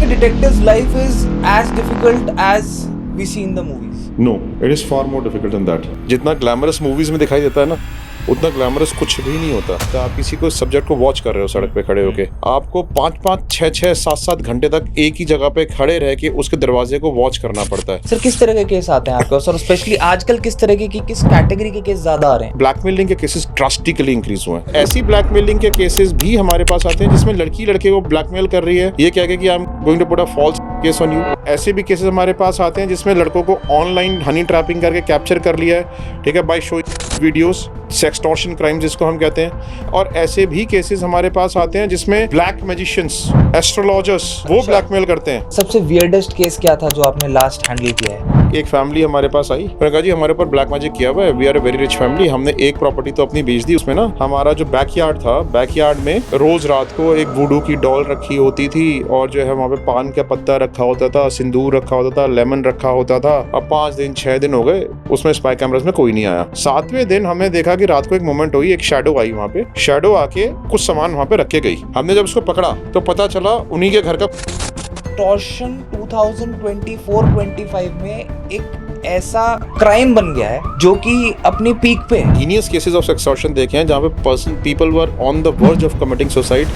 detective's life is as difficult as we see in the movies? No, it is far more difficult than that. जितना glamorous movies में दिखाई देता है ना, उतना ग्लैमरस कुछ भी नहीं होता। तो आप किसी को सब्जेक्ट को वॉच कर रहे हो सड़क पे खड़े होके, आपको 5-5, 6-6, 7-7 घंटे तक एक ही जगह पे खड़े रह के उसके दरवाजे को वॉच करना पड़ता है। सर किस तरह के केस आते हैं आपके पास, और स्पेशली आजकल किस तरह की किस कैटेगरी के केस ज्यादा आ रहे हैं? ब्लैकमेलिंग के केसेस ड्रास्टिकली इंक्रीज हुए हैं। ऐसी ब्लैकमेलिंग के केसेस भी हमारे पास आते हैं जिसमें लड़की लड़के को ब्लैकमेल कर रही है, ये कह के कि I am going to put a false case on you. ऐसे भी केसेस हमारे पास आते हैं जिसमें लड़कों को ऑनलाइन हनी ट्रैपिंग करके कैप्चर कर लिया है, ठीक है, by showing videos, sextortion crime जिसको हम कहते हैं। और ऐसे भी केसेस हमारे पास आते हैं जिसमें ब्लैक मैजिशियंस, एस्ट्रोलॉजर्स, वो ब्लैकमेल करते हैं। सबसे वियर्डेस्ट केस क्या था जो आपने लास्ट हैंडल किया है? एक फैमिली हमारे पास आई, उन्होंने कहा जी हमारे ऊपर ब्लैक मैजिक किया हुआ है, we are a very rich family. हमने एक प्रॉपर्टी तो अपनी बेच दी, उसमें ना हमारा जो बैकयार्ड था, बैकयार्ड में रोज रात को एक वुडू की डॉल रखी होती थी, और जो है वहाँ पे पान का पत्ता रखा होता था, सिंदूर रखा होता था, लेमन रखा होता था। अब 5 दिन 6 दिन हो गए, उसमें स्पाई कैमरास में कोई नहीं आया। 7वें दिन हमने देखा कि रात को एक मोमेंट हुई, एक शैडो आई वहाँ पे, शैडो आके कुछ सामान वहाँ पे रख के गई। हमने जब उसको पकड़ा तो पता चला उन्हीं के घर का। एक्सटॉर्शन 2024-25 में एक ऐसा क्राइम बन गया है जो कि अपनी पीक पे है। हीनियस केसेस ऑफ एक्सटॉर्शन देखे हैं जहाँ पे people were on the verge of committing suicide,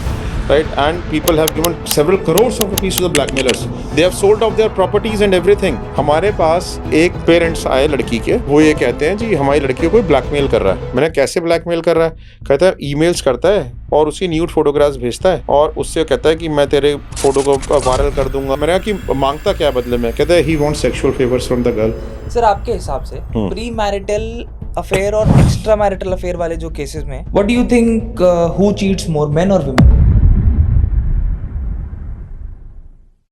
right, and people have given several crores of rupees to the blackmailers. They have sold off their properties and everything. हमारे पास एक parents आए लड़की के, वो ये कहते हैं जी हमारी लड़की को कोई ब्लैकमेल कर रहा है। मैंने कैसे ब्लैकमेल कर रहा है? कहता है ईमेल्स करता है और उसकी न्यूड फोटोग्राफ्स भेजता है और उससे कहता है कि मैं तेरे फोटो को वायरल कर दूंगा। मैंने कहा कि मांगता क्या बदले में? कहता है he wants sexual favors from the girl. Sir आपके हिसाब से प्री मैरिटल अफेयर और एक्स्ट्रा मैरिटल अफेयर वाले जो केसेस में, what do you think who cheats more, main और वुमेन?